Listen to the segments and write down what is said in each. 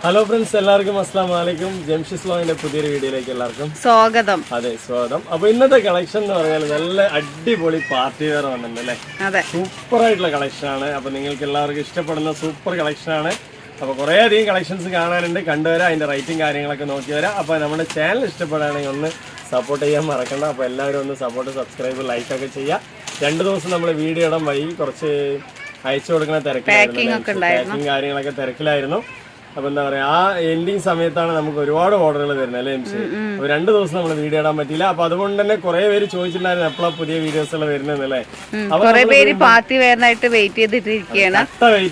Hello friends, എല്ലാവർക്കും അസ്സലാമു അലൈക്കും. ജംഷിസ് വ്ലോഗിന്റെ പുതിയൊരു വീഡിയോയിലേക്ക് എല്ലാവർക്കും സ്വാഗതം. അതെ, സ്വാഗതം. അപ്പൊ ഇന്നത്തെ കളക്ഷൻ എന്ന് പറഞ്ഞാൽ നല്ല അടിപൊളി പാർട്ടി വെയർ വന്നിട്ടുണ്ട് അല്ലേ? സൂപ്പർ ആയിട്ടുള്ള കളക്ഷൻ ആണ്. അപ്പൊ നിങ്ങൾക്ക് എല്ലാവർക്കും ഇഷ്ടപ്പെടുന്ന സൂപ്പർ കളക്ഷൻ ആണ്. അപ്പൊ കുറെ അധികം കളക്ഷൻസ് കാണാനുണ്ട്, കണ്ടുവരാം. അതിന്റെ റേറ്റും കാര്യങ്ങളൊക്കെ നോക്കി വരാം. അപ്പൊ നമ്മുടെ ചാനൽ ഇഷ്ടപ്പെടുകയാണെങ്കിൽ ഒന്ന് സപ്പോർട്ട് ചെയ്യാൻ മറക്കണ്ട. അപ്പൊ എല്ലാവരും ഒന്ന് സപ്പോർട്ട്, സബ്സ്ക്രൈബ്, ലൈക്ക് ഒക്കെ ചെയ്യാം. 2 ദിവസം നമ്മൾ വീഡിയോ ഇടാൻ വൈകി, കുറച്ച് അയച്ചു കൊടുക്കുന്ന തിരക്കിലായിരുന്നു, പാക്കിങ് കാര്യങ്ങളൊക്കെ തിരക്കിലായിരുന്നു. അപ്പൊ എന്താ പറയാ, ആ എൻഡിങ് സമയത്താണ് നമുക്ക് ഒരുപാട് ഓർഡറുകൾ വരുന്നത് അല്ലേ എംസി? അപ്പൊ 2 ദിവസം നമ്മൾ വീഡിയോ ഇടാൻ പറ്റിയില്ല. അപ്പൊ അതുകൊണ്ട് തന്നെ കുറെ പേര് ചോദിച്ചിട്ടുണ്ടായിരുന്നു എപ്പോഴാ പുതിയ വീഡിയോസ് വരുന്നല്ലേ. കുറെ പേര് പാർട്ടി വെയറിനായിട്ട് വെയിറ്റ് ചെയ്തിട്ടിരിക്കുകയാണ്.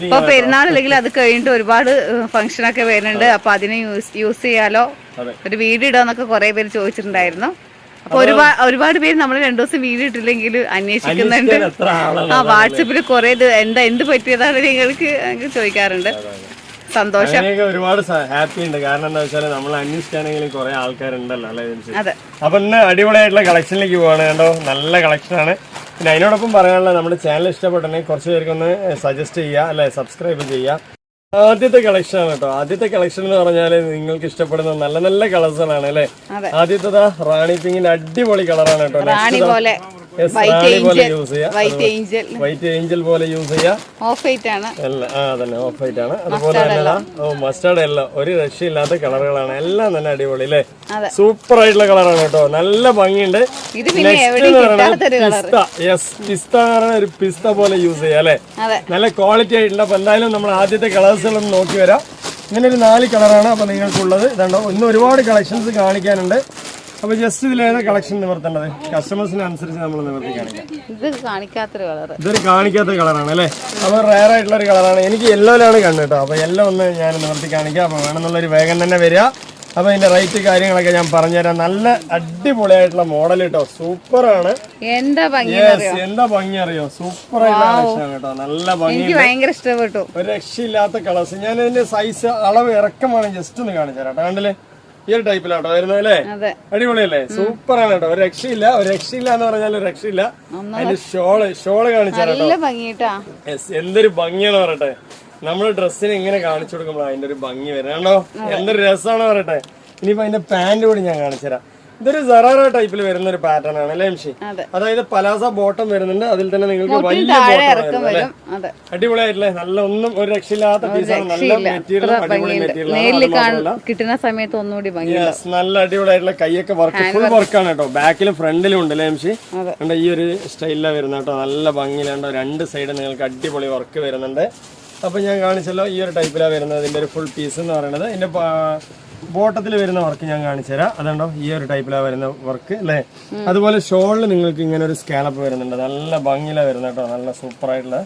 ഇപ്പൊ പെരുന്നാൾ അല്ലെങ്കിൽ അത് കഴിഞ്ഞിട്ട് ഒരുപാട് ഫംഗ്ഷൻ ഒക്കെ വരുന്നുണ്ട്. അപ്പൊ അതിനെ യൂസ് ചെയ്യാലോ, ഒരു വീഡിയോ ഇടാന്നൊക്കെ കുറെ പേര് ചോദിച്ചിട്ടുണ്ടായിരുന്നു. അപ്പൊ ഒരുപാട് പേര് നമ്മൾ 2 ദിവസം വീഡിയോ ഇട്ടില്ലെങ്കിൽ അന്വേഷിക്കുന്നുണ്ട്. വാട്സപ്പിൽ കുറെ എന്ത് പറ്റിയതാണ് നിങ്ങൾക്ക് ചോദിക്കാറുണ്ട്. സന്തോഷം, ഒരുപാട് ഹാപ്പി ഉണ്ട്. കാരണം എന്താ വെച്ചാൽ നമ്മൾ അന്വേഷിക്കാനെങ്കിലും കുറെ ആൾക്കാരുണ്ടല്ലോ അല്ലെ. അപ്പൊ ഇന്ന് അടിപൊളിയായിട്ടുള്ള കളക്ഷനിലേക്ക് പോവാണ്. കണ്ടോ, നല്ല കളക്ഷനാണ്. പിന്നെ അതിനോടൊപ്പം പറയാനുള്ളത്, നമ്മുടെ ചാനൽ ഇഷ്ടപ്പെട്ടെങ്കിൽ കുറച്ച് പേർക്കൊന്ന് സജസ്റ്റ് ചെയ്യുക അല്ലെ, സബ്സ്ക്രൈബ് ചെയ്യുക. ആദ്യത്തെ കളക്ഷൻ ആണ് കേട്ടോ. ആദ്യത്തെ കളക്ഷൻ എന്ന് പറഞ്ഞാല് നിങ്ങൾക്ക് ഇഷ്ടപ്പെടുന്ന നല്ല നല്ല കളേഴ്സുകളാണ് അല്ലെ. ആദ്യത്തെ റാണി പിങ്കിന്റെ അടിപൊളി കളറാണ് കേട്ടോ. വൈറ്റ് ഏഞ്ചൽ പോലെ യൂസ് ചെയ്യാം. ഓഫ് വൈറ്റ് ആണ്. അതുപോലെ തന്നെ മസ്റ്റാർഡ് യെല്ലോ, ഒരു രക്ഷയില്ലാത്ത കളറുകളാണ്. എല്ലാം തന്നെ അടിപൊളി അല്ലേ, സൂപ്പർ ആയിട്ടുള്ള കളറാണ് കേട്ടോ. നല്ല ഭംഗിയുണ്ട്. പിസ്ത ഒരു പിസ്ത പോലെ യൂസ് ചെയ്യാം അല്ലെ. നല്ല ക്വാളിറ്റി ആയിട്ടുണ്ട്. അപ്പൊ എന്തായാലും നമ്മൾ ആദ്യത്തെ കളേഴ്സുകളൊന്ന് നോക്കി വരാം. ഇങ്ങനെ ഒരു 4 കളറാണ് അപ്പൊ നിങ്ങൾക്കുള്ളത്. ഇതുണ്ടോ, ഇന്ന് ഒരുപാട് കളക്ഷൻസ് കാണിക്കാനുണ്ട്. അപ്പൊ ജസ്റ്റ് ഇതിലേതാ കളക്ഷൻ നിവർത്തേണ്ടത്, കസ്റ്റമേഴ്സിനനുസരിച്ച് നമ്മൾ നിവർത്തി കാണിക്കാം. ഇതൊരു കാണിക്കാത്ത കളറാണ് അല്ലെ. അപ്പൊ റയർ ആയിട്ടുള്ള ഒരു കളറാണ്. എനിക്ക് യെല്ലോയിലാണ് കണ്ടു കേട്ടോ. അപ്പൊ യെല്ലോ ഒന്ന് ഞാൻ നിവർത്തി കാണിക്കാം. അപ്പൊ വേണമെന്നുള്ളൊരു വേഗം തന്നെ വരിക. അപ്പൊ അതിന്റെ റേറ്റ് കാര്യങ്ങളൊക്കെ ഞാൻ പറഞ്ഞുതരാം. നല്ല അടിപൊളിയായിട്ടുള്ള മോഡൽ കേട്ടോ, സൂപ്പർ ആണ്. എന്താ ഭംഗി അറിയോ, സൂപ്പർ ആയിട്ടുള്ള കളക്ഷൻ കേട്ടോ. നല്ല ഭംഗി, ഭയങ്കര ഇഷ്ടപ്പെട്ടു. ഒരു രക്ഷയില്ലാത്ത കളേഴ്സ്. ഞാൻ ഇതിന്റെ സൈസ് അളവ് ഇറക്കമാണ് ജസ്റ്റ് ഒന്ന് കാണിച്ചു തരാം. കണ്ടില്ലേ, ഈ ഒരു ടൈപ്പിലാട്ടോ വരുന്നത് അല്ലേ. അടിപൊളിയല്ലേ, സൂപ്പർ ആണ് കേട്ടോ. ഒരു രക്ഷയില്ല എന്ന് പറഞ്ഞാൽ ഒരു രക്ഷയില്ല. അതിന്റെ ഷോള് കാണിച്ചാലോ, എന്തൊരു ഭംഗിയാണ് പറയട്ടെ. നമ്മള് ഡ്രസ്സിന് ഇങ്ങനെ കാണിച്ചു കൊടുക്കുമ്പോൾ അതിന്റെ ഒരു ഭംഗി വരണോ, എന്തൊരു രസമാണ് പറയട്ടെ. ഇനിയിപ്പോ അതിന്റെ പാന്റ് കൂടി ഞാൻ കാണിച്ചുതരാം. ഇതൊരു സറാറ ടൈപ്പിൽ വരുന്ന ഒരു പാറ്റേൺ ആണ് അല്ലേ എംഷി? അതായത് പലാസ ബോട്ടം വരുന്നുണ്ട്, അതിൽ തന്നെ നിങ്ങൾക്ക് വലിയ ബോട്ടം അല്ലേ. അടിപൊളിയായിട്ടില്ലേ, നല്ല ഒന്നും ഒരു രക്ഷയില്ലാത്ത പീസാണ്. നല്ല മെറ്റീരിയൽ, അടിപൊളി മെറ്റീരിയൽ കിട്ടുന്ന സമയത്ത് ഒന്നുകൂടി നല്ല അടിപൊളിയായിട്ടുള്ള കൈയൊക്കെ വർക്ക്, ഫുൾ വർക്കാണ് കേട്ടോ. ബാക്കിലും ഫ്രണ്ടിലും ഉണ്ട് അല്ലേ എംഷി? ഈ ഒരു സ്റ്റൈലിലാണ് വരുന്നത് കേട്ടോ. നല്ല ഭംഗിയിലുണ്ടോ, 2 സൈഡ് നിങ്ങൾക്ക് അടിപൊളി വർക്ക് വരുന്നുണ്ട്. അപ്പൊ ഞാൻ കാണിച്ചല്ലോ, ഈ ഒരു ടൈപ്പിലാണ് വരുന്നത്. ഇതിന്റെ ഒരു ഫുൾ പീസ് എന്ന് പറയുന്നത്. ഇതിന്റെ ബോട്ടത്തിൽ വരുന്ന വർക്ക് ഞാൻ കാണിച്ചു തരാം. അതുണ്ടോ, ഈ ഒരു ടൈപ്പിലാണ് വരുന്ന വർക്ക് അല്ലേ. അതുപോലെ ഷോളിൽ നിങ്ങൾക്ക് ഇങ്ങനെ ഒരു സ്കാലപ്പ് വരുന്നുണ്ട്. നല്ല ഭംഗിയിലാണ് വരുന്നത് കേട്ടോ. നല്ല സൂപ്പർ ആയിട്ടുള്ള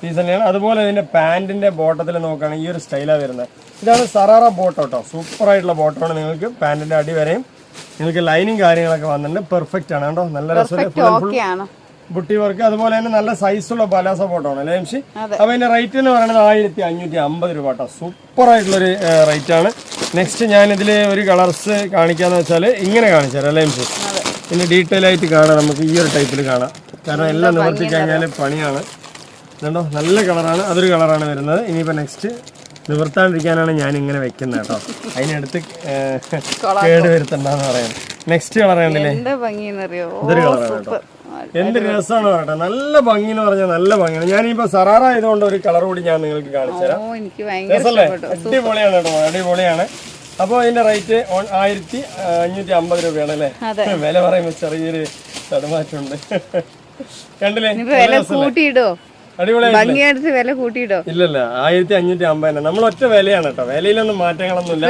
പീസ് തന്നെയാണ്. അതുപോലെ ഇതിന്റെ പാന്റിന്റെ ബോട്ടത്തിൽ നോക്കുകയാണെങ്കിൽ ഈ ഒരു സ്റ്റൈലാണ് വരുന്നത്. ഇതാണ് സറാറ ബോട്ടം കേട്ടോ. സൂപ്പർ ആയിട്ടുള്ള ബോട്ടമാണ്. നിങ്ങൾക്ക് പാന്റിന്റെ അടി വരെയും നിങ്ങൾക്ക് ലൈനിങ് കാര്യങ്ങളൊക്കെ വന്നിട്ടുണ്ട്. പെർഫെക്റ്റ് ആണ് കേട്ടോ. നല്ല രസം, ബുട്ടി വർക്ക്. അതുപോലെ തന്നെ നല്ല സൈസുള്ള പലാസ ബോട്ടമാണ് അല്ലേ എംഷി? അപ്പൊ അതിന്റെ റേറ്റ് എന്ന് പറയുന്നത് 1550 രൂപ കേട്ടോ. സൂപ്പർ ആയിട്ടുള്ളൊരു റേറ്റ് ആണ്. നെക്സ്റ്റ് ഞാൻ ഇതിൽ ഒരു കളർസ് കാണിക്കാന്ന് വെച്ചാൽ ഇങ്ങനെ കാണിച്ചു തരാം അല്ലേ എംഷി? പിന്നെ ഡീറ്റെയിൽ ആയിട്ട് കാണാം, നമുക്ക് ഈ ഒരു ടൈപ്പിൽ കാണാം. കാരണം എല്ലാം നിവർത്തി കഴിഞ്ഞാൽ പണിയാണ്. ഇതുണ്ടോ, നല്ല കളറാണ്. അതൊരു കളറാണ് വരുന്നത്. ഇനിയിപ്പോ നെക്സ്റ്റ് നിവർത്താണ്ടിരിക്കാനാണ് ഞാൻ ഇങ്ങനെ വെക്കുന്നത് കേട്ടോ. അതിനടുത്ത് കേട് വരുത്തണ്ടെന്ന് പറയാം. നെക്സ്റ്റ് കളർ കണ്ടില്ലേ, ഇതൊരു കളറാണ് കേട്ടോ. എന്ത് രസമാണ് പറയട്ടെ, നല്ല ഭംഗി എന്ന് പറഞ്ഞാൽ നല്ല ഭംഗിയാണ്. ഞാനിപ്പോ സറാറ ആയതുകൊണ്ട് ഒരു കളർ കൂടി ഞാൻ നിങ്ങൾക്ക് കാണിച്ചു തരാം. രസല്ലേ, അടിപൊളിയാണ് കേട്ടോ, അടിപൊളിയാണ്. അപ്പൊ അതിന്റെ റേറ്റ് 1550 രൂപയാണ് അല്ലേ. വില പറയുമ്പോ ചെറിയൊരു തടുമാറ്റമുണ്ട്. കണ്ടില്ലേ, ഇല്ലല്ല 1550. നമ്മൾ ഒറ്റ വിലയാണ് കേട്ടോ, വിലയിലൊന്നും മാറ്റങ്ങളൊന്നുമില്ല.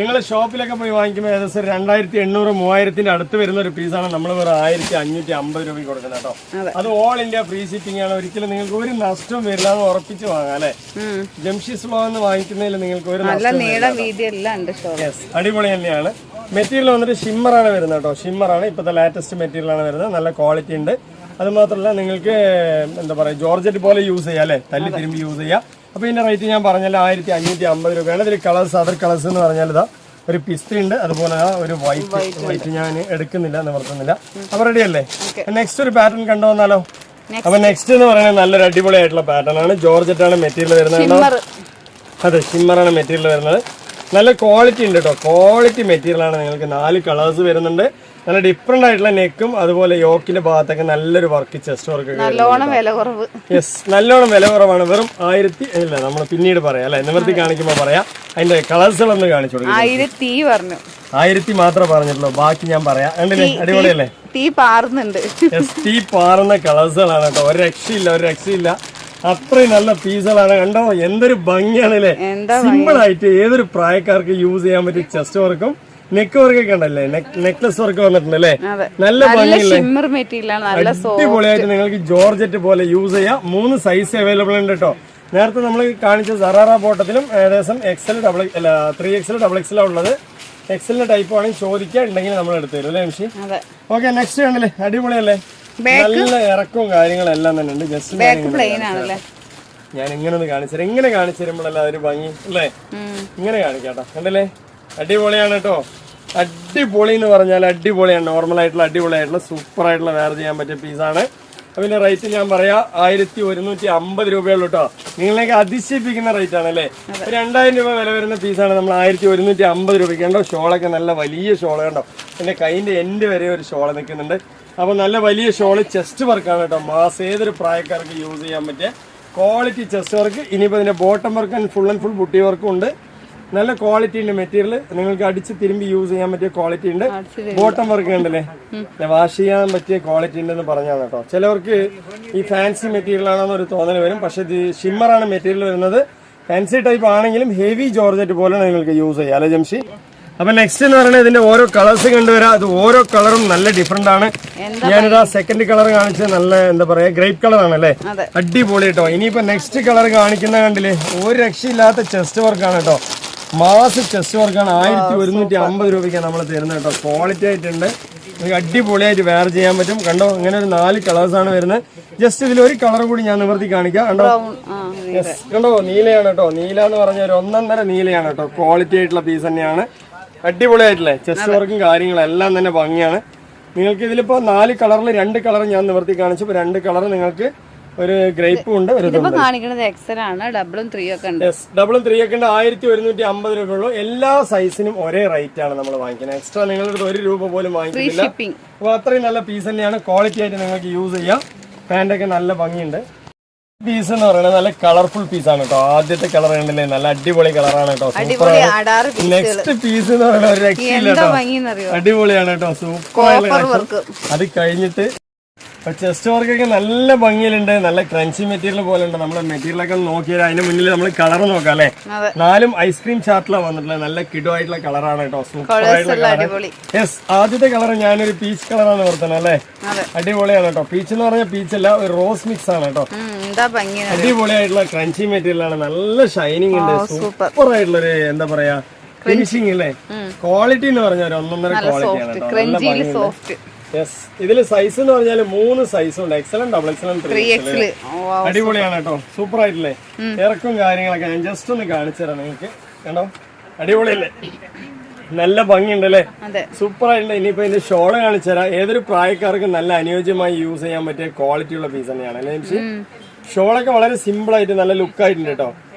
നിങ്ങൾ ഷോപ്പിലൊക്കെ പോയി വാങ്ങിക്കുമ്പോൾ ഏകദേശം 2800 3000 അടുത്ത് വരുന്ന ഒരു പീസാണ് നമ്മൾ വെറും 1550 രൂപ കൊടുക്കുന്നത് കേട്ടോ. അത് ഓൾ ഇന്ത്യ ഫ്രീ ഷിപ്പിംഗ് ആണ്. ഒരിക്കലും നിങ്ങൾക്ക് ഒരു നഷ്ടവും വരില്ല എന്ന് ഉറപ്പിച്ച് വാങ്ങാം അല്ലെ. ജംഷീസ് വ്ലോഗ് എന്ന് വാങ്ങിക്കുന്നതിൽ നിങ്ങൾക്ക് ഒരു അടിപൊളി തന്നെയാണ്. മെറ്റീരിയൽ വന്നിട്ട് ഷിമ്മറാണ് വരുന്നത് കേട്ടോ. ഷിമ്മറാണ് ഇപ്പോഴത്തെ ലേറ്റസ്റ്റ് മെറ്റീരിയലാണ് വരുന്നത്. നല്ല ക്വാളിറ്റി ഉണ്ട്. അത് മാത്രമല്ല നിങ്ങൾക്ക് എന്താ പറയുക, ജോർജറ്റ് പോലെ യൂസ് ചെയ്യാം അല്ലേ, തല്ലി തിരുമ്പി യൂസ് ചെയ്യാം. അപ്പൊ ഇതിന്റെ റേറ്റ് ഞാൻ പറഞ്ഞാൽ 1550 രൂപയാണ്. ഇതിൽ കളേഴ്സ്, അതർ കളേഴ്സ് എന്ന് പറഞ്ഞാൽ ഇതാ ഒരു പിസ്ത ഉണ്ട്, അതുപോലെ ഒരു വൈറ്റ് ഞാൻ എടുക്കുന്നില്ല, നിവർത്തുന്നില്ല. അപ്പൊ റെഡി അല്ലേ? നെക്സ്റ്റ് ഒരു പാറ്റേൺ കണ്ടുവന്നാലോ? അപ്പൊ നെക്സ്റ്റ് എന്ന് പറയുന്നത് നല്ലൊരു അടിപൊളിയായിട്ടുള്ള പാറ്റേൺ ആണ്. ജോർജറ്റ് ആണ് മെറ്റീരിയൽ വരുന്നത്. അതെ, ഷിമ്മറാണ് മെറ്റീരിയൽ വരുന്നത്. നല്ല ക്വാളിറ്റി ഉണ്ട് കേട്ടോ. ക്വാളിറ്റി മെറ്റീരിയൽ ആണ്. നിങ്ങൾക്ക് 4 കളേഴ്സ് വരുന്നുണ്ട്. നല്ല ഡിഫറെന്റ് ആയിട്ടുള്ള നെക്കും അതുപോലെ യോക്കിന്റെ ഭാഗത്തൊക്കെ നല്ലൊരു വർക്ക്, ചെസ്റ്റ് വർക്ക്. നല്ലോണം വില കുറവ്. യെസ്, നല്ലോണം വില കുറവാണ്. വെറും 1000 ഇല്ല, നമ്മൾ പിന്നീട് പറയാം അല്ലെ, നിവർത്തി കാണിക്കുമ്പോ പറയാം. അതിന്റെ കളേഴ്സുകളൊന്ന് കാണിച്ചു കൊടുക്കും. 1000 പറഞ്ഞു. 1000 മാത്രമേ പറഞ്ഞിട്ടുള്ളൂ, ബാക്കി ഞാൻ പറയാം. കണ്ടില്ലേ, അടിപൊളിയല്ലേ? തീ പാറുന്നുണ്ട്. തീ പാറുന്ന കളേഴ്സുകളാണ് കേട്ടോ. ഒരു രക്ഷയില്ല. അത്രയും നല്ല പീസുകളാണ്. കണ്ടോ എന്തൊരു ഭംഗിയാണല്ലേ. സിമ്പിൾ ആയിട്ട് ഏതൊരു പ്രായക്കാർക്ക് യൂസ് ചെയ്യാൻ പറ്റിയ ചെസ്റ്റ് വർക്കും നെക്ക് വർക്കൊക്കെ ഉണ്ടല്ലേ, നെക്ലസ് വർക്ക് വന്നിട്ടുണ്ടല്ലേ. നല്ല ഭംഗിയില്ലേ, അടിപൊളിയായിട്ട് നിങ്ങൾക്ക് ജോർജറ്റ് പോലെ യൂസ് ചെയ്യാം. 3 സൈസ് അവൈലബിൾ ഉണ്ട് കേട്ടോ. നേരത്തെ നമ്മൾ കാണിച്ച സറാറ ബോട്ടത്തിലും ഏകദേശം XL 3XL XXL ഉള്ളത്. എക്സലിന്റെ ടൈപ്പ് ആണെങ്കിൽ ചോദിക്കുക, ഉണ്ടെങ്കിൽ നമ്മൾ എടുത്തു തരും അല്ലേ മിഷി? ഓക്കെ, നെക്സ്റ്റ് കണ്ടല്ലേ, അടിപൊളിയല്ലേ. നല്ല ഇറക്കവും കാര്യങ്ങളും എല്ലാം തന്നെ ഉണ്ട്. ജസ്റ്റ് ഞാൻ ഇങ്ങനെ ഒന്ന് കാണിച്ചു, ഇങ്ങനെ കാണിച്ചു തരുമ്പോഴല്ല അതൊരു ഭംഗി അല്ലേ. ഇങ്ങനെ കാണിക്കാട്ടോ, കണ്ടല്ലേ, അടിപൊളിയാണ് കേട്ടോ. അടിപൊളി എന്ന് പറഞ്ഞാൽ അടിപൊളിയാണ്. നോർമൽ ആയിട്ടുള്ള അടിപൊളിയായിട്ടുള്ള സൂപ്പർ ആയിട്ടുള്ള വെയർ ചെയ്യാൻ പറ്റിയ പീസാണ്. അതിന്റെ റേറ്റ് ഞാൻ പറയാം 1150 രൂപയുള്ളൂ കേട്ടോ. നിങ്ങളേക്ക് അതിശയിപ്പിക്കുന്ന റേറ്റ് ആണ് അല്ലേ. 2000 രൂപ വില വരുന്ന പീസാണ് നമ്മൾ 1150 രൂപയ്ക്ക്. കണ്ടോ, ഷോളൊക്കെ നല്ല വലിയ ഷോള് കണ്ടോ. പിന്നെ കൈന്റെ എൻഡ് വരെ ഒരു ഷോള് നിൽക്കുന്നുണ്ട്. അപ്പൊ നല്ല വലിയ ഷോള്, ചെസ്റ്റ് വർക്കാണ് കേട്ടോ. ഏതൊരു പ്രായക്കാർക്ക് യൂസ് ചെയ്യാൻ പറ്റിയ ക്വാളിറ്റി ചെസ്റ്റ് വർക്ക്. ഇനിയിപ്പോ ഇതിന്റെ bottom work and full buti വർക്കും ഉണ്ട്. നല്ല ക്വാളിറ്റി ഉണ്ട് മെറ്റീരിയൽ. നിങ്ങൾക്ക് അടിച്ച് തിരുമ്പി യൂസ് ചെയ്യാൻ പറ്റിയ ക്വാളിറ്റി ഉണ്ട്. ബോട്ടം വർക്ക് ഉണ്ടല്ലേ, വാഷ് ചെയ്യാൻ പറ്റിയ ക്വാളിറ്റി ഉണ്ടെന്ന് പറഞ്ഞാണ് കേട്ടോ. ചിലവർക്ക് ഈ ഫാൻസി മെറ്റീരിയൽ ആണെന്ന് ഒരു തോന്നൽ വരും. പക്ഷെ ഇത് ഷിമ്മറാണ് മെറ്റീരിയൽ വരുന്നത്. ഫാൻസി ടൈപ്പ് ആണെങ്കിലും ഹെവി ജോർജറ്റ് പോലെ നിങ്ങൾക്ക് യൂസ് ചെയ്യാം അല്ലെ ജംഷി? അപ്പൊ നെക്സ്റ്റ് എന്ന് പറയുന്നത് ഇതിന്റെ ഓരോ കളേഴ്സ് കണ്ടുവരാം. അത് ഓരോ കളറും നല്ല ഡിഫറെന്റ് ആണ്. ഞാനിതാ സെക്കൻഡ് കളർ കാണിച്ചത് നല്ല എന്താ പറയാ ഗ്രേപ്പ് കളർ ആണല്ലേ, അടിപൊളി കേട്ടോ. ഇനിയിപ്പോ നെക്സ്റ്റ് കളർ കാണിക്കുന്ന കണ്ടില്ലേ, ഒരു രക്ഷയില്ലാത്ത ചെസ്റ്റ് വർക്കാണ് കേട്ടോ. മാസ് ചെസ്റ്റ് വർക്കാണ്. 1150 രൂപയ്ക്കാണ് നമ്മൾ തരുന്നത് കേട്ടോ. ക്വാളിറ്റി ആയിട്ടുണ്ട്, അടിപൊളിയായിട്ട് വെയർ ചെയ്യാൻ പറ്റും. കണ്ടോ, ഇങ്ങനെ ഒരു 4 കളേഴ്സ് ആണ് വരുന്നത്. ജസ്റ്റ് ഇതിൽ ഒരു കളർ കൂടി ഞാൻ നിവർത്തി കാണിക്കാം. കണ്ടോ, യെസ്, കണ്ടോ, നീലയാണ് കേട്ടോ. നീല എന്ന് പറഞ്ഞ ഒരു 1.5 നീലയാണ് കേട്ടോ. ക്വാളിറ്റി ആയിട്ടുള്ള പീസ് തന്നെയാണ്. അടിപൊളിയായിട്ടില്ലേ, ചെസ്റ്റ് വർക്കും കാര്യങ്ങളും എല്ലാം തന്നെ ഭംഗിയാണ്. നിങ്ങൾക്ക് ഇതിലിപ്പോ 4 കളറിൽ 2 കളർ ഞാൻ നിവർത്തി കാണിച്ചു. 2 കളർ നിങ്ങൾക്ക് ഒരു ഗ്രേപ്പും ഉണ്ട്, ഒരു ഡബിളും 3 ഒക്കെ ഉണ്ട്. 1150 രൂപ ഉള്ളൂ. എല്ലാ സൈസിനും ഒരേ റേറ്റ് ആണ് നമ്മൾ വാങ്ങിക്കുന്നത്. എക്സ്ട്രാ നിങ്ങളുടെ 1 രൂപ പോലും വാങ്ങിക്കുന്നില്ല. അപ്പൊ അത്രയും നല്ല പീസ് തന്നെയാണ്. ക്വാളിറ്റി ആയിട്ട് നിങ്ങൾക്ക് യൂസ് ചെയ്യാം. പാന്റൊക്കെ നല്ല ഭംഗിയുണ്ട്. പീസ് എന്ന് പറയുന്നത് നല്ല കളർഫുൾ പീസാണ് കേട്ടോ. ആദ്യത്തെ കളർ കണ്ടില്ലേ, നല്ല അടിപൊളി കളറാണ് കേട്ടോ. സൂപ്പറാണ്. നെക്സ്റ്റ് പീസ് എന്ന് പറയുന്നത് ഒരു രക്ഷയില്ല കേട്ടോ, അടിപൊളിയാണ് കേട്ടോ. സൂപ്പർ. അത് കഴിഞ്ഞിട്ട് ചെസ്റ്റ് വർക്കൊക്കെ നല്ല ഭംഗിയിലുണ്ട്. നല്ല ക്രഞ്ചി മെറ്റീരിയൽ പോലെ ഉണ്ട്. നമ്മുടെ മെറ്റീരിയലൊക്കെ നോക്കിയാൽ അതിന്റെ മുന്നിൽ നമ്മൾ കളർ നോക്കാം അല്ലെ. 4 ഐസ്ക്രീം ചാർട്ടിലാണ് വന്നിട്ടുള്ളത്. നല്ല കിടുവായിട്ടുള്ള കളറാണ് കേട്ടോ. സൂപ്പർ ആയിട്ടുള്ള കളർ. യെസ്, ആദ്യത്തെ കളർ ഞാനൊരു പീച്ച് കളറാണ് ഓർത്തത് അല്ലെ. അടിപൊളിയാണ് കേട്ടോ. പീച്ച് എന്ന് പറഞ്ഞാൽ പീച്ച് അല്ല, ഒരു റോസ് മിക്സ് ആണ് കേട്ടോ. അടിപൊളിയായിട്ടുള്ള ക്രഞ്ചി മെറ്റീരിയൽ ആണ്. നല്ല ഷൈനിങ് ഉണ്ട്. സൂപ്പർ ആയിട്ടുള്ള ഒരു എന്താ പറയാ ഫിനിഷിംഗ് അല്ലേ. ക്വാളിറ്റി എന്ന് പറഞ്ഞാൽ ഒരു 1.5 ക്വാളിറ്റിയാണ് കേട്ടോ. യെസ്, ഇതില് സൈസ് എന്ന് പറഞ്ഞാൽ 3 സൈസ് ഉണ്ട്. XL, XXL, 3XL. അടിപൊളിയാണ് കേട്ടോ. സൂപ്പർ ആയിട്ടില്ലേ. ഇറക്കും കാര്യങ്ങളൊക്കെ ഞാൻ ജസ്റ്റ് ഒന്ന് കാണിച്ചു തരാം നിങ്ങൾക്ക്. കണ്ടോ, അടിപൊളിയല്ലേ, നല്ല ഭംഗിയുണ്ടല്ലേ, സൂപ്പർ ആയിട്ടുണ്ട്. ഇനിയിപ്പോ ഇതിന്റെ ഷോള് കാണിച്ചു തരാം. ഏതൊരു പ്രായക്കാർക്കും നല്ല അനുയോജ്യമായി യൂസ് ചെയ്യാൻ പറ്റിയ ക്വാളിറ്റി ഉള്ള പീസ് തന്നെയാണ് അല്ലേ. ഷോളൊക്കെ വളരെ സിമ്പിൾ ആയിട്ട് നല്ല ലുക്ക് ആയിട്ടുണ്ട് കേട്ടോ.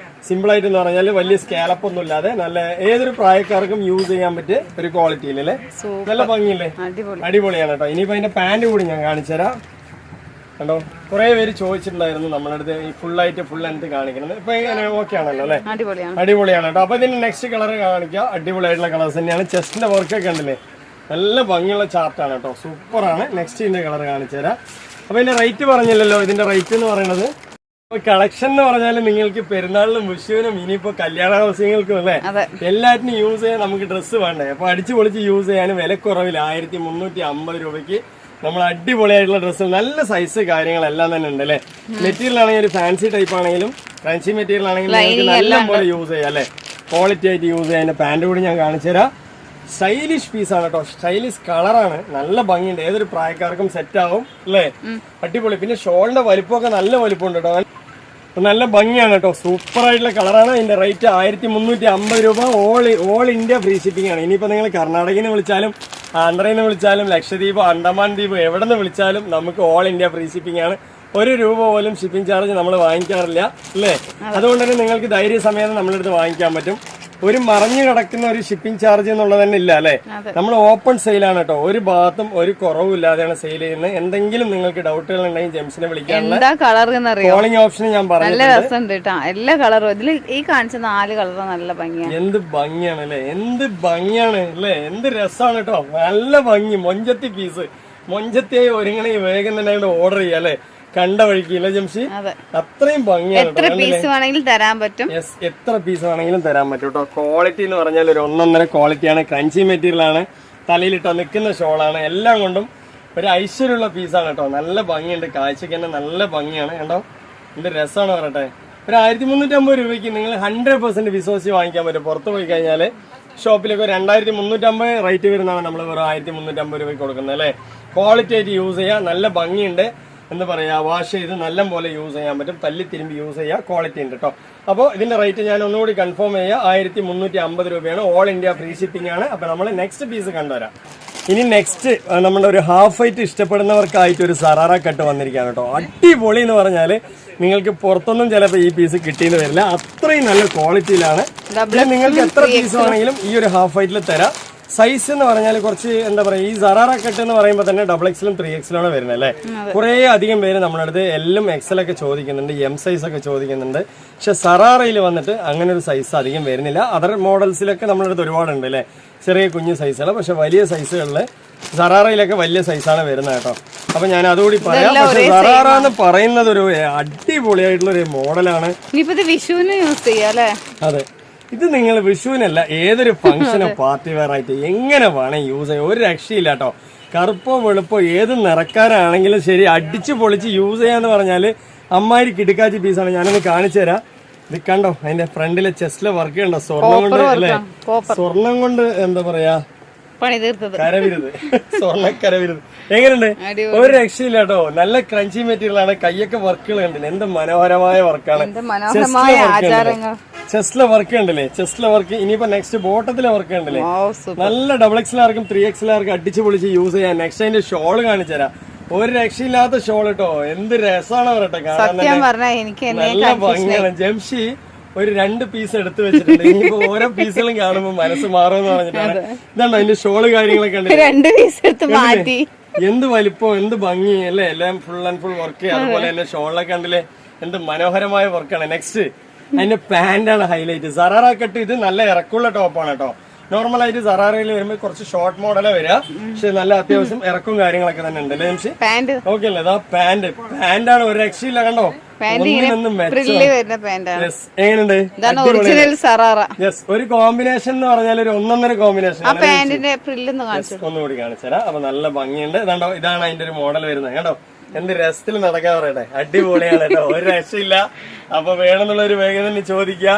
സിമ്പിൾ ആയിട്ട് എന്ന് പറഞ്ഞാൽ വലിയ സ്കാലപ്പ് ഒന്നും ഇല്ലാതെ നല്ല ഏതൊരു പ്രായക്കാർക്കും യൂസ് ചെയ്യാൻ പറ്റിയ ഒരു ക്വാളിറ്റിയിലല്ലേ, നല്ല ഭംഗിയില്ലേ, അടിപൊളിയാണ് കേട്ടോ. ഇനിയിപ്പോ അതിന്റെ പാന്റ് കൂടി ഞാൻ കാണിച്ചു തരാം. കണ്ടോ, കുറെ പേര് ചോദിച്ചിട്ടുണ്ടായിരുന്നു നമ്മളടുത്ത് ഈ ഫുൾ ലെങ്ത് കാണിക്കുന്നത്. ഇപ്പൊ ഓക്കെ ആണല്ലോ അല്ലെ, അടിപൊളിയാണ് കേട്ടോ. അപ്പൊ ഇതിന്റെ നെക്സ്റ്റ് കളർ കാണിക്കാം. അടിപൊളിയായിട്ടുള്ള കളേഴ്സ് തന്നെയാണ്. ചെസ്റ്റിന്റെ വർക്കൊക്കെ ഉണ്ടല്ലേ, നല്ല ഭംഗിയുള്ള ചാർട്ടാണ് കേട്ടോ. സൂപ്പറാണ്. നെക്സ്റ്റ് ഇതിന്റെ കളർ കാണിച്ചു തരാം. അപ്പൊ ഇതിന്റെ റേറ്റ് പറഞ്ഞില്ലല്ലോ. ഇതിന്റെ റേറ്റ് എന്ന് പറയുന്നത് കളക്ഷൻ എന്ന് പറഞ്ഞാൽ നിങ്ങൾക്ക് പെരുന്നാളിനും വിഷുവിനും ഇനിയിപ്പോ കല്യാണ ആവശ്യങ്ങൾക്കും അല്ലെ എല്ലാറ്റിനും യൂസ് ചെയ്യാൻ നമുക്ക് ഡ്രസ്സ് വേണ്ടേ. അപ്പൊ അടിച്ചു പൊളിച്ച് യൂസ് ചെയ്യാൻ വിലക്കുറവിൽ 1350 രൂപയ്ക്ക് നമ്മൾ അടിപൊളിയായിട്ടുള്ള ഡ്രസ്സ്, നല്ല സൈസ് കാര്യങ്ങളെല്ലാം തന്നെ ഉണ്ട് അല്ലെ. മെറ്റീരിയൽ ആണെങ്കിൽ ഒരു ഫാൻസി ടൈപ്പ് ആണെങ്കിലും ഫാൻസി മെറ്റീരിയൽ ആണെങ്കിലും നിങ്ങൾക്ക് നല്ല പോലെ യൂസ് ചെയ്യാം അല്ലെ. ക്വാളിറ്റി ആയിട്ട് യൂസ് ചെയ്യാൻ. പാന്റ് കൂടി ഞാൻ കാണിച്ചു തരാം. സ്റ്റൈലിഷ് പീസാണ് കേട്ടോ. സ്റ്റൈലിഷ് കളറാണ്, നല്ല ഭംഗിയുണ്ട്. ഏതൊരു പ്രായക്കാർക്കും സെറ്റ് ആവും അല്ലേ, അടിപൊളി. പിന്നെ ഷോളിന്റെ വലിപ്പമൊക്കെ നല്ല വലിപ്പമുണ്ട് കേട്ടോ. നല്ല ഭംഗിയാണ് കേട്ടോ. സൂപ്പർ ആയിട്ടുള്ള കളറാണ്. ഇതിന്റെ റേറ്റ് 1350 രൂപ. ഓൾ ഇന്ത്യ ഫ്രീ ഷിപ്പിംഗ് ആണ്. ഇനിയിപ്പോ നിങ്ങൾ കർണാടകയിൽ നിന്ന് വിളിച്ചാലും ആന്ധ്രയിൽ നിന്ന് വിളിച്ചാലും ലക്ഷദ്വീപ്, അണ്ടമാൻ ദ്വീപ് എവിടെ നിന്ന് വിളിച്ചാലും നമുക്ക് ഓൾ ഇന്ത്യ ഫ്രീ ഷിപ്പിംഗ് ആണ്. 1 രൂപ പോലും ഷിപ്പിംഗ് ചാർജ് നമ്മൾ വാങ്ങിക്കാറില്ല അല്ലേ. അതുകൊണ്ട് തന്നെ നിങ്ങൾക്ക് ധൈര്യസമേതം നമ്മുടെ അടുത്ത് വാങ്ങിക്കാൻ പറ്റും. ഒരു മറഞ്ഞു കിടക്കുന്ന ഒരു ഷിപ്പിംഗ് ചാർജ് എന്നുള്ളത് തന്നെ ഇല്ല അല്ലെ. നമ്മൾ ഓപ്പൺ സെയിലാണ് കേട്ടോ, ഒരു ഭാഗത്തും ഒരു കുറവില്ലാതെയാണ് സെയിൽ ചെയ്യുന്നത്. എന്തെങ്കിലും നിങ്ങൾക്ക് ഡൗട്ടുകൾ ഉണ്ടെങ്കിൽ ജെംസിനെ വിളിക്കാനുള്ള കോളിംഗ് ഓപ്ഷൻ ഞാൻ പറഞ്ഞിട്ടുണ്ട്. എല്ലാ കളറും ഇതിൽ ഈ കാണിച്ച 4 കളർ നല്ല ഭംഗിയാണ്. എന്ത് ഭംഗിയാണ് അല്ലെ, എന്ത് ഭംഗിയാണ് അല്ലെ, എന്ത് രസമാണ് കേട്ടോ, നല്ല ഭംഗി. മൊഞ്ചത്തി പീസ്, മൊഞ്ചത്തിയായി ഒരുങ്ങണ വേഗം തന്നെ ഓർഡർ ചെയ്യാം അല്ലെ, കണ്ട വഴിക്കില്ല ജംഷി. അത്രയും ഭംഗിയാണ്. എത്ര പീസ് വേണമെങ്കിലും തരാൻ പറ്റും. എത്ര പീസ് വേണമെങ്കിലും തരാൻ പറ്റും കേട്ടോ. ക്വാളിറ്റി എന്ന് പറഞ്ഞാൽ ഒരു 1.5 ക്വാളിറ്റിയാണ്. ക്രഞ്ചി മെറ്റീരിയൽ ആണ്, തലയിലിട്ടോ നിൽക്കുന്ന ഷോളാണ്, എല്ലാം കൊണ്ടും ഒരു ഐശ്വര്യമുള്ള പീസാണ് കേട്ടോ. നല്ല ഭംഗിയുണ്ട്, കാഴ്ചക്ക് തന്നെ നല്ല ഭംഗിയാണ് കേട്ടോ. എന്ത് രസമാണ് പറയട്ടെ. ഒരു 1350 രൂപയ്ക്ക് നിങ്ങൾ 100% വിശ്വസിച്ച് വാങ്ങിക്കാൻ പറ്റും. പുറത്ത് പോയി കഴിഞ്ഞാൽ ഷോപ്പിലൊക്കെ 2350 റേറ്റ് വരുന്നതാണ്, നമ്മൾ വെറും 1350 രൂപയ്ക്ക് കൊടുക്കുന്നത് അല്ലേ. ക്വാളിറ്റി ആയിട്ട് യൂസ് ചെയ്യുക, നല്ല ഭംഗിയുണ്ട്, എന്താ പറയാ, വാഷ് ചെയ്ത് നല്ല പോലെ യൂസ് ചെയ്യാൻ പറ്റും, തല്ലി തിരുമ്പി യൂസ് ചെയ്യുക, ക്വാളിറ്റി ഉണ്ട് കേട്ടോ. അപ്പോൾ ഇതിന്റെ റേറ്റ് ഞാൻ ഒന്നുകൂടി കൺഫേം ചെയ്യുക, 1350 രൂപയാണ്. ഓൾ ഇന്ത്യ ഫ്രീ ഷിപ്പിംഗ് ആണ്. അപ്പൊ നമ്മൾ നെക്സ്റ്റ് പീസ് കണ്ടുവരാം. ഇനി നെക്സ്റ്റ് നമ്മുടെ ഒരു ഹാഫ് വൈറ്റ് ഇഷ്ടപ്പെടുന്നവർക്കായിട്ട് ഒരു സറാറ കട്ട് വന്നിരിക്കുകയാണ് കേട്ടോ. അടിപൊളി എന്ന് പറഞ്ഞാല് നിങ്ങൾക്ക് പുറത്തൊന്നും ചിലപ്പോൾ ഈ പീസ് കിട്ടിയെന്ന് വരില്ല, അത്രയും നല്ല ക്വാളിറ്റിയിലാണ്. നിങ്ങൾക്ക് എത്ര പീസ് വേണമെങ്കിലും ഈ ഒരു ഹാഫ് വൈറ്റിൽ തരാം. സൈസ് എന്ന് പറഞ്ഞാൽ കുറച്ച് എന്താ പറയാ, ഈ സറാറ കട്ട് എന്ന് പറയുമ്പോൾ തന്നെ XXL 3XL ആണ് വരുന്നത് അല്ലേ. കുറെ അധികം പേര് നമ്മുടെ അടുത്ത് എല്ലാം XL ഒക്കെ ചോദിക്കുന്നുണ്ട്, M സൈസ് ഒക്കെ ചോദിക്കുന്നുണ്ട്. പക്ഷെ സറാറയിൽ വന്നിട്ട് അങ്ങനെ ഒരു സൈസ് അധികം വരുന്നില്ല. അതർ മോഡൽസിലൊക്കെ നമ്മുടെ അടുത്ത് ഒരുപാടുണ്ട് അല്ലേ, ചെറിയ കുഞ്ഞു സൈസുകൾ. പക്ഷെ വലിയ സൈസുകളിൽ സറാറയിലൊക്കെ വലിയ സൈസാണ് വരുന്നത് കേട്ടോ. അപ്പൊ ഞാൻ അതുകൂടി പറയാം. പക്ഷെ സറാറ എന്ന് പറയുന്നത് ഒരു അടിപൊളിയായിട്ടുള്ള ഒരു മോഡലാണ്. വിഷുവിന് യൂസ് ചെയ്യാം അല്ലേ. അതെ, ഇത് നിങ്ങൾ വിഷുവിനല്ല ഏതൊരു ഫംഗ്ഷനോ പാർട്ടി വെയർ ആയിട്ട് എങ്ങനെ വേണേ യൂസ് ചെയ്യാം, ഒരു രക്ഷയില്ല കേട്ടോ. കറുപ്പോ വെളുപ്പോ ഏത് നിറക്കാരാണെങ്കിലും ശരി അടിച്ചു പൊളിച്ച് യൂസ് ചെയ്യാന്ന് പറഞ്ഞാല് അമ്മാരി കിടുക്കാച്ചി പീസാണ്. ഞാനൊന്ന് കാണിച്ചു തരാം. ഇത് കണ്ടോ, അതിന്റെ ഫ്രണ്ടിലെ ചെസ്റ്റിലെ വർക്ക് കണ്ടോ, സ്വർണം കൊണ്ട് അല്ലേ, സ്വർണം കൊണ്ട് എന്താ പറയാ കരവിരുത്, സ്വർണ്ണ കരവിരുത്. എങ്ങനെയുണ്ട്, ഒരു രക്ഷയില്ല കേട്ടോ. നല്ല ക്രഞ്ചി മെറ്റീരിയൽ ആണ്. കയ്യൊക്കെ വർക്കുകൾ കണ്ടില്ലേ, എന്ത് മനോഹരമായ വർക്കാണ്. ചെസ്റ്റിലെ വർക്ക് ഉണ്ടല്ലേ, ചെസ്റ്റിലെ വർക്ക്. ഇനിയിപ്പോ നെക്സ്റ്റ് ബോട്ടത്തിലെ വർക്ക് ഉണ്ടല്ലേ, നല്ല XXL ആർക്കും 3XL ആർക്കും അടിച്ചു പൊളിച്ച് യൂസ് ചെയ്യാൻ. നെക്സ്റ്റ് അതിന്റെ ഷോള് കാണിച്ചു തരാം. ഒരു രക്ഷയില്ലാത്ത ഷോൾ കേട്ടോ, എന്ത് രസമാണ് പറയട്ടെ കാണാൻ, നല്ല ഭംഗിയാണ്. ജംഷി ഒരു 2 പീസ് എടുത്തു വെച്ചിട്ടുണ്ട്. ഇനിയിപ്പോ ഓരോ പീസുകളും കാണുമ്പോ മനസ്സ് മാറുമെന്ന് പറഞ്ഞിട്ടാണ്. ഇതാണ്ടോ അതിന്റെ ഷോള് കാര്യങ്ങളൊക്കെ ഉണ്ട്, എന്ത് വലിപ്പം, എന്ത് ഭംഗി അല്ലേ, എല്ലാം ഫുൾ ആൻഡ് ഫുൾ വർക്ക്. അതുപോലെ തന്നെ ഷോളിലൊക്കെ കണ്ടില്ലേ, എന്ത് മനോഹരമായ വർക്കാണ്. നെക്സ്റ്റ് അതിന്റെ പാന്റാണ് ഹൈലൈറ്റ്. സറാറ കട്ട് ഇത് നല്ല ഇറക്കമുള്ള ടോപ്പാണ് കേട്ടോ. നോർമൽ ആയിട്ട് സറാറയിൽ വരുമ്പോൾ കുറച്ച് ഷോർട്ട് മോഡലേ വരിക, പക്ഷെ നല്ല അത്യാവശ്യം ഇറക്കും കാര്യങ്ങളൊക്കെ തന്നെ ഉണ്ട് അല്ലേ ജംഷി. ഓക്കെ അല്ലേ, ഇതാ പാന്റാണ്, ഒരു രക്ഷയില്ല കണ്ടോ. എങ്ങനെയുണ്ട്, ഒരു കോമ്പിനേഷൻ എന്ന് പറഞ്ഞാൽ ഒരു 1.5 കോമ്പിനേഷൻ. ഒന്നുകൂടി കാണിച്ചുതരാം. അപ്പൊ നല്ല ഭംഗിയുണ്ട്. ഇതാണ്ടോ, ഇതാണ് അതിന്റെ ഒരു മോഡൽ വരുന്നത് കേട്ടോ. എന്ത് രസത്തിൽ നടക്കാൻ പറയട്ടെ, അടിപൊളിയാണ് കേട്ടോ, ഒരു രക്ഷയില്ല. അപ്പൊ വേണമെന്നുള്ള ഒരു വേഗം തന്നെ ചോദിക്കുക.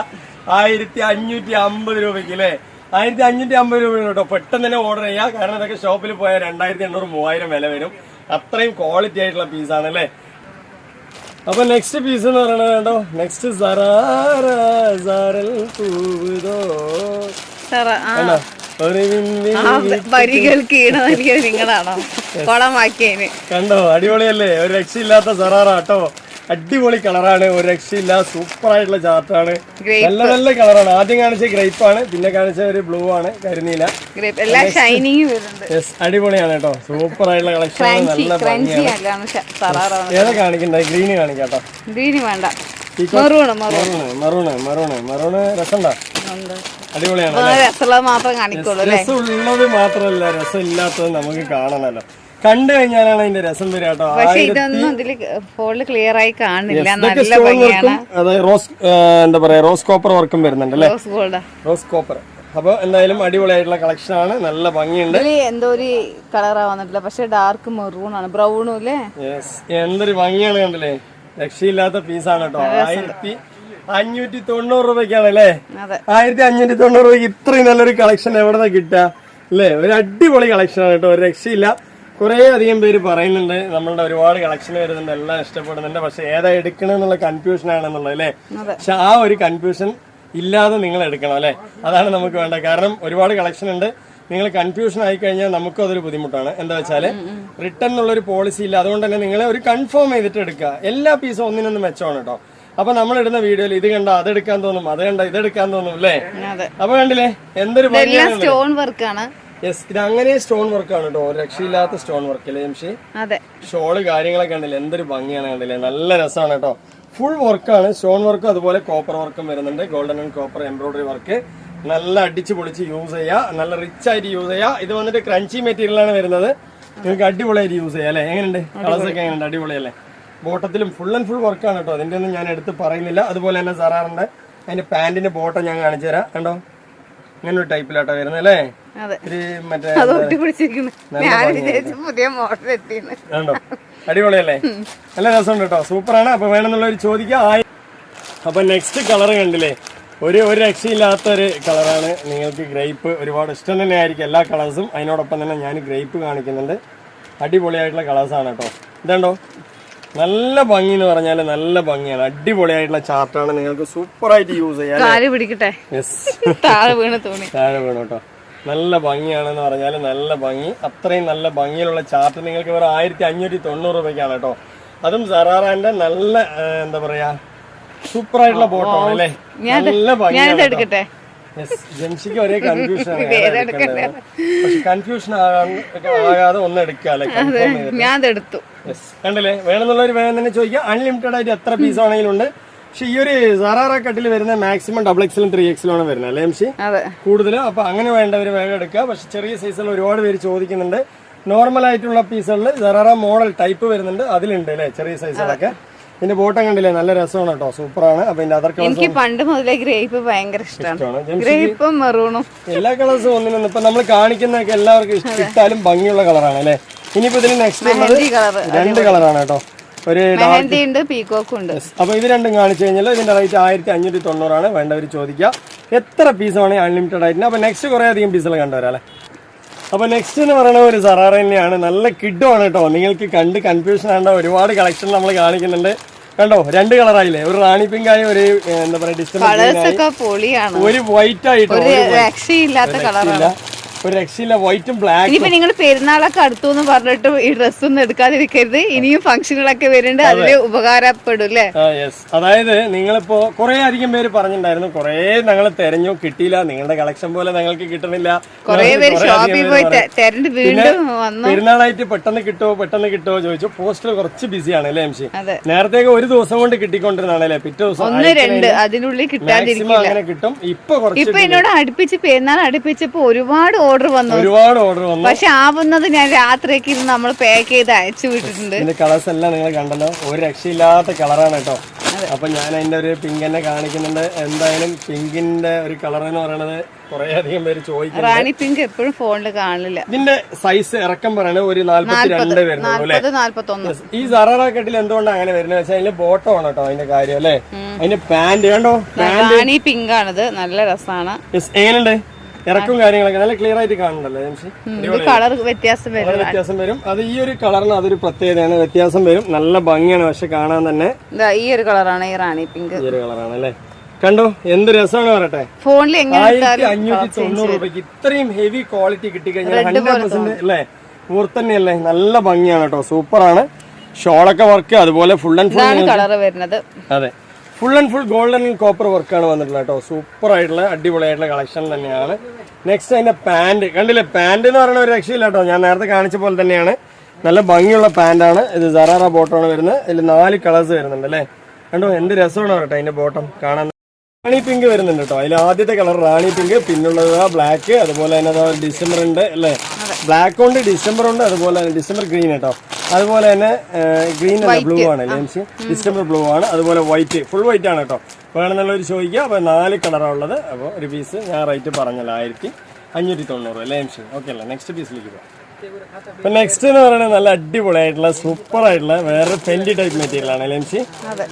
1550 രൂപയ്ക്ക് അല്ലേ, 1550 രൂപ കേട്ടോ. പെട്ടെന്ന് തന്നെ ഓർഡർ ചെയ്യാം, കാരണം ഇതൊക്കെ ഷോപ്പിൽ പോയാൽ 2800-3000 വില വരും. അത്രയും ക്വാളിറ്റി ആയിട്ടുള്ള പീസാണ് അല്ലേ. അപ്പൊ നെക്സ്റ്റ് പീസ് എന്ന് പറയുന്നത് കേട്ടോ, നെക്സ്റ്റ് കണ്ടോ, അടിപൊളിയല്ലേ, ഒരു രക്ഷയില്ലാത്ത സറാറ കേട്ടോ. അടിപൊളി കളറാണ്, ഒരു രക്ഷയില്ല, സൂപ്പർ ആയിട്ടുള്ള ചാർട്ടാണ്, നല്ല നല്ല കളറാണ്. ആദ്യം കാണിച്ച ഗ്രേപ്പ് ആണ്, പിന്നെ കാണിച്ച ഒരു ബ്ലൂ ആണ്, കരിനീല. അടിപൊളിയാണ് കേട്ടോ, സൂപ്പർ ആയിട്ടുള്ള കളക്ഷൻ, നല്ല ഭംഗിയാണ്. ഏതാ കാണിക്കണ്ടേ, ഗ്രീന് കാണിക്കാട്ടോ. ഗ്രീന് വേണ്ട, മെറൂണ് രസമുണ്ടോ, അടിപൊളിയാണ്. രസമുള്ളത് മാത്രമല്ല, രസം ഇല്ലാത്തത് നമുക്ക് കാണണല്ലോ. കണ്ടു കഴിഞ്ഞാലാണ് അതിന്റെ രസം വരിക കേട്ടോ. എന്താ പറയാ, റോസ് കോപ്പർ വർക്കും വരുന്നുണ്ട് അല്ലേ, റോസ് കോപ്പർ. അപ്പൊ എന്തായാലും അടിപൊളിയായിട്ടുള്ള കളക്ഷൻ ആണ്, നല്ല ഭംഗിയുണ്ട്. എന്തോ ഒരു കളറാ വന്നിട്ടില്ല, പക്ഷെ ഡാർക്ക് മെറൂൺ ആണ്, ബ്രൗണും അല്ലേ. എന്തൊരു ഭംഗിയാണ് കണ്ടില്ലേ, രക്ഷയില്ലാത്ത പീസാണ് കേട്ടോ. 1590 രൂപയ്ക്കാണ് അല്ലേ, 1590 രൂപയ്ക്ക് ഇത്രയും നല്ലൊരു കളക്ഷൻ എവിടെ കിട്ടുക അല്ലേ. ഒരു അടിപൊളി കളക്ഷൻ ആണ് കേട്ടോ, ഒരു രക്ഷയില്ല. കുറെ അധികം പേര് പറയുന്നുണ്ട്, നമ്മളുടെ ഒരുപാട് കളക്ഷൻ വരുന്നുണ്ട്, എല്ലാം ഇഷ്ടപ്പെടുന്നുണ്ട്, പക്ഷെ ഏതാ എടുക്കണെന്നുള്ള കൺഫ്യൂഷൻ ആണെന്നുള്ളത് അല്ലേ. പക്ഷെ ആ ഒരു കൺഫ്യൂഷൻ ഇല്ലാതെ നിങ്ങൾ എടുക്കണം അല്ലെ, അതാണ് നമുക്ക് വേണ്ടത്. കാരണം ഒരുപാട് കളക്ഷൻ ഉണ്ട്, നിങ്ങൾ കൺഫ്യൂഷൻ ആയി കഴിഞ്ഞാൽ നമുക്കും അതൊരു ബുദ്ധിമുട്ടാണ്. എന്താ വെച്ചാല് റിട്ടേൺ എന്നുള്ളൊരു പോളിസി ഇല്ല, അതുകൊണ്ട് തന്നെ നിങ്ങൾ ഒരു കൺഫേം ചെയ്തിട്ട് എടുക്കുക. എല്ലാ പീസും ഒന്നിനൊന്നും മെച്ചമാണ് കേട്ടോ. അപ്പൊ നമ്മൾ ഇടുന്ന വീഡിയോയിൽ ഇത് കണ്ട അതെടുക്കാൻ തോന്നും, അത് കണ്ട ഇതെടുക്കാൻ തോന്നും അല്ലേ? അതെ. അപ്പൊ കണ്ടില്ലേ എന്തൊരു സ്റ്റോൺ വർക്കാണ്. യെസ്, ഇത് അങ്ങനെ സ്റ്റോൺ വർക്കാണ് കേട്ടോ, രക്ഷയില്ലാത്ത സ്റ്റോൺ വർക്ക് അല്ലേ ജംഷി? അതെ. ഷോള് കാര്യങ്ങളൊക്കെ കണ്ടില്ലേ, എന്തൊരു ഭംഗിയാണ് കണ്ടില്ലേ, നല്ല രസമാണ് കേട്ടോ. ഫുൾ വർക്കാണ്, സ്റ്റോൺ വർക്കും അതുപോലെ കോപ്പർ വർക്കും വരുന്നുണ്ട്, golden and copper embroidery work. നല്ല അടിച്ച് പൊളിച്ച് യൂസ് ചെയ്യാം, നല്ല റിച്ച് ആയിട്ട് യൂസ് ചെയ്യാം. ഇത് വന്നിട്ട് ക്രഞ്ചി മെറ്റീരിയൽ ആണ് വരുന്നത്, നിങ്ങൾക്ക് അടിപൊളിയായിട്ട് യൂസ് ചെയ്യാം അല്ലേ? എങ്ങനെയുണ്ട് കളേഴ്സ് ഒക്കെ? എങ്ങനെയുണ്ട്? അടിപൊളിയല്ലേ? ബോട്ടത്തിലും ഫുൾ ആൻഡ് ഫുൾ വർക്കാണ് കേട്ടോ, അതിന്റെ ഒന്നും ഞാൻ എടുത്ത് പറയുന്നില്ല. അതുപോലെ തന്നെ സറാറിന്റെ അതിന്റെ പാന്റിന്റെ ബോട്ടം ഞാൻ കാണിച്ചു തരാം. കണ്ടോ, ഇങ്ങനെ ഒരു ടൈപ്പിലാട്ടോ വരുന്നത് അല്ലേ? മറ്റേ കണ്ടോ, അടിപൊളിയല്ലേ? നല്ല രസമുണ്ട് കേട്ടോ, സൂപ്പറാണ്. അപ്പൊ വേണമെന്നുള്ളവർ ചോദിക്കാം. അപ്പൊ നെക്സ്റ്റ് കളർ കണ്ടില്ലേ, ഒരു രക്ഷയില്ലാത്ത ഒരു കളറാണ്. നിങ്ങൾക്ക് ഗ്രേപ്പ് ഒരുപാട് ഇഷ്ടം തന്നെ ആയിരിക്കും എല്ലാ കളേഴ്സും. അതിനോടൊപ്പം തന്നെ ഞാൻ ഗ്രേപ്പ് കാണിക്കുന്നുണ്ട്. അടിപൊളിയായിട്ടുള്ള കളേഴ്സാണ് കേട്ടോ. ഇതുണ്ടോ, നല്ല ഭംഗി എന്ന് പറഞ്ഞാൽ നല്ല ഭംഗിയാണ്, അടിപൊളിയായിട്ടുള്ള ചാർട്ടാണ്, നിങ്ങൾക്ക് സൂപ്പറായിട്ട് യൂസ് ചെയ്യാം. താഴെ വീണു കേട്ടോ. നല്ല ഭംഗിയാണെന്ന് പറഞ്ഞാൽ നല്ല ഭംഗി, അത്രയും നല്ല ഭംഗിയിലുള്ള ചാർട്ട് നിങ്ങൾക്ക് വേറെ 1590 രൂപയ്ക്കാണ് കേട്ടോ. അതും സറാറാന്റെ നല്ല എന്താ പറയാ സൂപ്പർ ആയിട്ടുള്ള ബോട്ടോ അല്ലേ? നല്ല ഭംഗിയാണ്. ജംഷിക്ക് ഒരേ കൺഫ്യൂഷൻ ആണ്, പക്ഷെ കൺഫ്യൂഷൻ ആകാതെ ഒന്ന് എടുക്കാല്ലേ? കണ്ടില്ലേ? വേണമെന്നുള്ളവർ വേഗം തന്നെ ചോദിക്കാം. അൺലിമിറ്റഡ് ആയിട്ട് എത്ര പീസ് ആണെങ്കിലും ഉണ്ട്. പക്ഷെ ഈ ഒരു സറാറ കട്ടിൽ വരുന്ന മാക്സിമം XXL 3XL ആണ് വരുന്നത് അല്ലേ ജംഷി? കൂടുതലും. അപ്പൊ അങ്ങനെ വേണ്ടവർ വേഗം എടുക്കുക. പക്ഷെ ചെറിയ സൈസിൽ ഒരുപാട് പേര് ചോദിക്കുന്നുണ്ട്. നോർമൽ ആയിട്ടുള്ള പീസുകളിൽ സറാറ മോഡൽ ടൈപ്പ് വരുന്നുണ്ട്, അതിലുണ്ട് അല്ലേ ചെറിയ സൈസുകളൊക്കെ. ഇതിന്റെ ബോട്ടം കണ്ടില്ലേ, നല്ല രസമാണ് കേട്ടോ, സൂപ്പറാണ്. അപ്പൊ ഇതിന്റെ അതർ കളേഴ്സ് എനിക്ക് പണ്ട് മുതലേ ഗ്രേപ്പ് ഭയങ്കര ഇഷ്ടമാണ്. ഗ്രേപ്പും മെറൂണും എല്ലാ കളേഴ്സും ഒന്നിനൊന്നും ഇപ്പൊ നമ്മൾ കാണിക്കുന്നതൊക്കെ എല്ലാവർക്കും ഇഷ്ടാലും ഭംഗിയുള്ള കളറാണ് അല്ലേ? ഇനിയിപ്പോ ഇതിന് നെക്സ്റ്റ് ഉള്ളത് 2 കളറാണ് കേട്ടോ, ഒരു പീകോക്കും ഉണ്ട്. അപ്പൊ ഇത് രണ്ടും കാണിച്ചു കഴിഞ്ഞാൽ ഇതിന്റെ റേറ്റ് 1590 ആണ്. വേണ്ടവർ ചോദിക്കുക. എത്ര പീസ് വേണമെങ്കിൽ അൺലിമിറ്റഡ് ആയിട്ട്. അപ്പൊ നെക്സ്റ്റ് കുറെ അധികം പീസുകൾ കണ്ടുവരാം അല്ലെ? അപ്പൊ നെക്സ്റ്റ് എന്ന് പറയുന്ന ഒരു സറാറ തന്നെയാണ്, നല്ല കിഡുമാണ് കേട്ടോ. നിങ്ങൾക്ക് കണ്ട് കൺഫ്യൂഷൻ ആണ്ട ഒരുപാട് കളക്ഷൻ നമ്മൾ കാണിക്കുന്നുണ്ട്. കണ്ടോ, 2 കളറായില്ലേ, ഒരു റാണി പിങ്ക് ആയി, ഒരു എന്താ പറയാ ഡിസ്റ്റർബ്, ഒരു വൈറ്റ് ആയിട്ട് ഒരു രക്ഷയില്ല, വൈറ്റും ബ്ലാക്ക്. ഇനിയിപ്പോ നിങ്ങൾ പെരുന്നാളൊക്കെ അടുത്തു എന്ന് പറഞ്ഞിട്ട് ഈ ഡ്രസ് ഒന്നും എടുക്കാതിരിക്കരുത്. ഇനിയും ഫംഗ്ഷനുകളൊക്കെ വരുന്നുണ്ട്, അതില് ഉപകാരപ്പെടും അല്ലേ? അതായത് നിങ്ങളിപ്പോ കുറെ അധികം പേര് പറഞ്ഞിട്ടുണ്ടായിരുന്നു, കുറെ ഞങ്ങൾ തെരഞ്ഞു, കിട്ടിയില്ല, നിങ്ങളുടെ കളക്ഷൻ പോലെ ഞങ്ങൾക്ക് കിട്ടണില്ല. കുറെ പേര് ഷോപ്പിൽ പോയി തെരഞ്ഞു വീണ്ടും വന്നു. പെരുന്നാളായിട്ട് പെട്ടെന്ന് കിട്ടുമോ ചോദിച്ചു. പോസ്റ്റർ കുറച്ച് ബിസിയാണ് അല്ലേ എംഷി? നേരത്തേക്ക് ഒരു ദിവസം കൊണ്ട് കിട്ടിക്കൊണ്ടിരുന്നാണല്ലേ, പിറ്റേ ദിവസം 1-2 അതിനുള്ളിൽ കിട്ടാതിരിക്കില്ല, അങ്ങനെ കിട്ടും. ഇപ്പൊ എന്നോട് അടുപ്പിച്ച് പെരുന്നാൾ അടുപ്പിച്ചപ്പോ ഒരുപാട് ഓർഡർ വന്നു. പക്ഷെ ആവുന്നത് ഞാൻ രാത്രിക്ക് നമ്മൾ പാക്ക് ചെയ്ത് അയച്ചു വിട്ടിട്ടുണ്ട്. ഇതിന്റെ കളേഴ്സ് എല്ലാം നിങ്ങൾ കണ്ടല്ലോ, ഒരു രക്ഷയില്ലാത്ത കളറാണ് കേട്ടോ. അപ്പൊ ഞാൻ അതിന്റെ ഒരു പിങ്ക് തന്നെ കാണിക്കുന്നുണ്ട്. എന്തായാലും പിങ്കിന്റെ ഒരു കളർ എന്ന് പറയുന്നത് കുറെ അധികം പേര് ചോദിക്കും. റാണി പിങ്ക് എപ്പോഴും ഫോണിൽ കാണില്ല. ഇതിന്റെ സൈസ് ഇറക്കം പറയണത് ഒരു 42 വരുന്നുള്ളൂ. ഈ സറാറ കട്ടിൽ എന്തുകൊണ്ടാണ് അങ്ങനെ വരുന്നത് വെച്ചാൽ അതിന്റെ ബോട്ടം ആണ് കേട്ടോ അതിന്റെ കാര്യം അല്ലേ? അതിന്റെ പാന്റ് കണ്ടോ, റാണി പിങ്ക് ആണിത്, നല്ല രസമാണ്. എങ്ങനെയുണ്ട് ഇറക്കും കാര്യങ്ങളൊക്കെ നല്ല ക്ലിയർ ആയിട്ട് കാണുന്നുണ്ടല്ലോ. കളർ വ്യത്യാസം വരും. അത് ഈ ഒരു കളറിന് അതൊരു പ്രത്യേകതയാണ്, വ്യത്യാസം വരും. നല്ല ഭംഗിയാണ് പക്ഷെ കാണാൻ തന്നെ. ഈ ഒരു കളറാണ് ഈ റാണി പിങ്ക്, ഈ ഒരു കളറാണ് അല്ലേ? കണ്ടോ എന്ത് രസമാണ് പറയട്ടെ. ഫോണിൽ 1590 രൂപയ്ക്ക് ഇത്രയും ഹെവി ക്വാളിറ്റി കിട്ടിക്കഴിഞ്ഞാൽ 100% അല്ലേ, തന്നെയല്ലേ? നല്ല ഭംഗിയാണ് കേട്ടോ, സൂപ്പറാണ്. ഷോളൊക്കെ വർക്ക് അതുപോലെ ഫുൾ ആൻഡ് ഫുൾ കളർ വരുന്നത്. അതെ, full and full golden and copper വർക്കാണ് വന്നിട്ടുള്ളത് കേട്ടോ. സൂപ്പർ ആയിട്ടുള്ള അടിപൊളിയായിട്ടുള്ള കളക്ഷൻ തന്നെയാണ്. നെക്സ്റ്റ് അതിന്റെ പാന്റ് കണ്ടില്ലേ, പാന്റ് എന്ന് പറയുന്ന ഒരു രക്ഷയില്ല കേട്ടോ. ഞാൻ നേരത്തെ കാണിച്ച പോലെ തന്നെയാണ്, നല്ല ഭംഗിയുള്ള പാന്റാണ്. ഇത് സറാറ ബോട്ടമാണ് വരുന്നത്. ഇതിൽ 4 കളേഴ്സ് വരുന്നുണ്ട് അല്ലേ? കണ്ടോ എന്ത് രസമാണ് കേട്ടോ അതിന്റെ ബോട്ടം കാണാൻ. റാണി പിങ്ക് വരുന്നുണ്ട് കേട്ടോ. അതിൽ ആദ്യത്തെ കളർ റാണി പിങ്ക്, പിന്നുള്ളത് ബ്ലാക്ക്, അതുപോലെ തന്നെ ഡിസംബർ ഉണ്ട് അല്ലേ? ബ്ലാക്ക് ഉണ്ട്, ഡിസംബർ ഉണ്ട്, അതുപോലെ തന്നെ ഡിസംബർ ഗ്രീൻ കേട്ടോ. അതുപോലെ തന്നെ ഗ്രീൻ അല്ല ബ്ലൂ ആണ് അല്ലേ? ഡിസംബർ ബ്ലൂ ആണ്. അതുപോലെ വൈറ്റ്, ഫുൾ വൈറ്റ് ആണ് കേട്ടോ. വേണമെന്നുള്ളവർ ചോദിക്കുക. അപ്പൊ 4 കളറാണ് ഉള്ളത്. അപ്പോൾ ഒരു പീസ് ഞാൻ റേറ്റ് പറഞ്ഞല്ലോ 1590 അല്ലേ എംഷി? ഓക്കെ അല്ലേ? നെക്സ്റ്റ് പീസിലേക്ക് പോകാം. അപ്പൊ നെക്സ്റ്റ് എന്ന് പറയുന്നത് നല്ല അടിപൊളിയായിട്ടുള്ള സൂപ്പർ ആയിട്ടുള്ള വേറെ ഫെൻഡി ടൈപ്പ് മെറ്റീരിയൽ ആണ് എംഷി.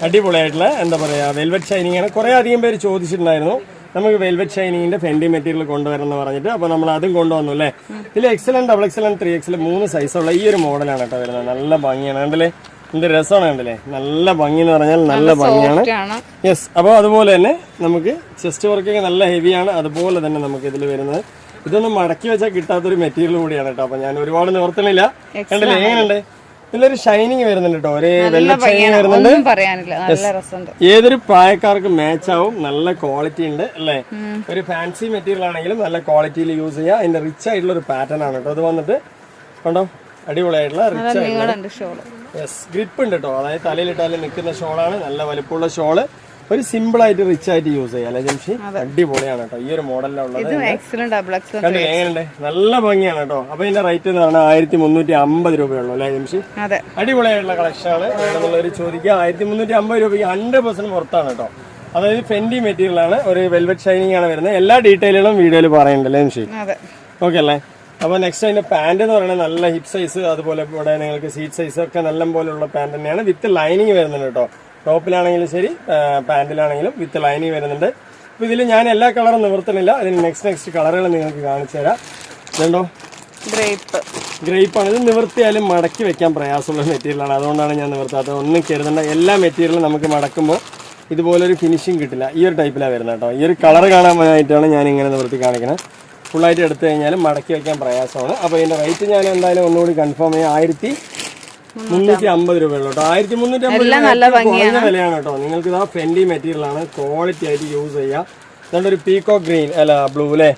അടിപൊളിയായിട്ടുള്ള എന്താ പറയാ വെൽവെറ്റ് ഷൈനിങ് ആണ്. കുറെ അധികം പേര് ചോദിച്ചിട്ടുണ്ടായിരുന്നു നമുക്ക് വെൽവെറ്റ് ഷൈനിങ്ങിന്റെ ഫെൻഡി മെറ്റീരിയൽ കൊണ്ടുവരണം എന്ന് പറഞ്ഞിട്ട്. അപ്പൊ നമ്മൾ അതും കൊണ്ടുവന്നു അല്ലേ? ഇതിൽ XL, XXL, 3XL 3 സൈസുള്ള ഈ ഒരു മോഡലാണ് കേട്ടോ വരുന്നത്. നല്ല ഭംഗിയാണ് കണ്ടല്ലേ, എന്ത് രസമാണ് കണ്ടല്ലേ, നല്ല ഭംഗി എന്ന് പറഞ്ഞാൽ നല്ല ഭംഗിയാണ്. യെസ്, അപ്പോൾ അതുപോലെ തന്നെ നമുക്ക് ചെസ്റ്റ് വർക്കൊക്കെ നല്ല ഹെവിയാണ്. അതുപോലെ തന്നെ നമുക്ക് ഇതിൽ വരുന്നത് ഇതൊന്നും മടക്കി വെച്ചാൽ കിട്ടാത്തൊരു മെറ്റീരിയൽ കൂടിയാണ് കേട്ടോ. അപ്പൊ ഞാൻ ഒരുപാട് നിവർത്തണില്ല. കണ്ടില്ലേ എങ്ങനെയുണ്ട്, ഇതിലൊരു ഷൈനിങ് വരുന്നുണ്ട് കേട്ടോ, ഒരു വെൽവെറ്റ് ഷൈനിങ് വരുന്നുണ്ട്. ഒന്നും പറയാനില്ല, നല്ല രസമുണ്ട്. ഏതൊരു പ്രായക്കാർക്ക് മാച്ച് ആവും. നല്ല ക്വാളിറ്റി ഉണ്ട് അല്ലേ. ഒരു ഫാൻസി മെറ്റീരിയൽ ആണെങ്കിലും നല്ല ക്വാളിറ്റിയിൽ യൂസ് ചെയ്യാം. അതിന്റെ റിച്ച് ആയിട്ടുള്ള ഒരു പാറ്റേൺ ആണ് കേട്ടോ. അത് വന്നിട്ട് കണ്ടോ, അടിപൊളിയായിട്ടുള്ള റിച്ച് ആയിട്ടുള്ള ഗ്രിപ്പ് ഉണ്ട് കേട്ടോ. അതായത് തലയിലിട്ടാലും നിൽക്കുന്ന ഷോളാണ്. നല്ല വലുപ്പമുള്ള ഷോള്. ഒരു സിമ്പിൾ ആയിട്ട് റിച്ച് ആയിട്ട് യൂസ് ചെയ്യാം അല്ലെ ജംഷി. അടിപൊളിയാണ് കേട്ടോ ഈ ഒരു മോഡലിലുള്ളത്. എങ്ങനെയുണ്ട്, നല്ല ഭംഗിയാണ് കേട്ടോ. അപ്പൊ ഇതിന്റെ റേറ്റ് എന്ന് പറഞ്ഞാൽ 1350 രൂപയുള്ളൂ അല്ലെ ജംഷി. അടിപൊളിയായിട്ടുള്ള കളക്ഷനാണ്. വേണമെന്നുള്ളവർ ചോദിക്കുക. 1350 രൂപയ്ക്ക് 100% പുറത്താണ് കേട്ടോ. അതായത് ഫെൻഡി മെറ്റീരിയൽ ആണ്. ഒരു വെൽവെറ്റ് ഷൈനിങ് ആണ് വരുന്നത്. എല്ലാ ഡീറ്റെയിലുകളും വീഡിയോയിൽ പറയുന്നുണ്ട് അല്ലേ ജംഷി. ഓക്കെ അല്ലേ. അപ്പൊ നെക്സ്റ്റ് അതിന്റെ പാന്റ് എന്ന് പറയുന്നത് നല്ല ഹിപ്പ് സൈസ്, അതുപോലെ ഇവിടെ നിങ്ങൾക്ക് സീറ്റ് സൈസ് ഒക്കെ നല്ല പോലുള്ള പാന്റ് തന്നെയാണ്. വിത്ത് ലൈനിങ് വരുന്നുണ്ട് കേട്ടോ. ടോപ്പിലാണെങ്കിലും ശരി, പാന്റിലാണെങ്കിലും വിത്ത് ലൈനിങ് വരുന്നുണ്ട്. അപ്പൊ ഇതിൽ ഞാൻ എല്ലാ കളറും നിവർത്തണില്ല. അതിന് നെക്സ്റ്റ് കളറുകൾ നിങ്ങൾക്ക് കാണിച്ചു തരാം. ഇതുണ്ടോ, ഗ്രേപ്പാണ്. ഇത് നിവർത്തിയാലും മടക്കി വെക്കാൻ പ്രയാസമുള്ള മെറ്റീരിയലാണ്. അതുകൊണ്ടാണ് ഞാൻ നിവർത്താത്തത്. ഒന്നും കരുതണ്ട. എല്ലാ മെറ്റീരിയലും നമുക്ക് മടക്കുമ്പോൾ ഇതുപോലൊരു ഫിനിഷിങ് കിട്ടില്ല. ഈ ഒരു ടൈപ്പിലാണ് വരുന്നത് കേട്ടോ. ഈ ഒരു കളർ കാണാനായിട്ടാണ് ഞാൻ ഇങ്ങനെ നിവർത്തി കാണിക്കുന്നത്. ഫുള്ളായിട്ട് എടുത്തു കഴിഞ്ഞാലും മടക്കി വെക്കാൻ പ്രയാസമാണ്. അപ്പോൾ ഇതിന്റെ റേറ്റ് ഞാൻ എന്തായാലും ഒന്നുകൂടി കൺഫേം ചെയ്യാം. 1350 രൂപയുള്ളൂ കേട്ടോ. 1350 കുറഞ്ഞ വിലയാണ് കേട്ടോ. നിങ്ങൾക്ക് ഇതാ ഫെൻഡി മെറ്റീരിയൽ ആണ്. ക്വാളിറ്റി ആയിട്ട് യൂസ് ചെയ്യാം. ഇതുകൊണ്ട് ഒരു പീകോക്ക് ഗ്രീൻ അല്ല ബ്ലൂ അല്ലേ,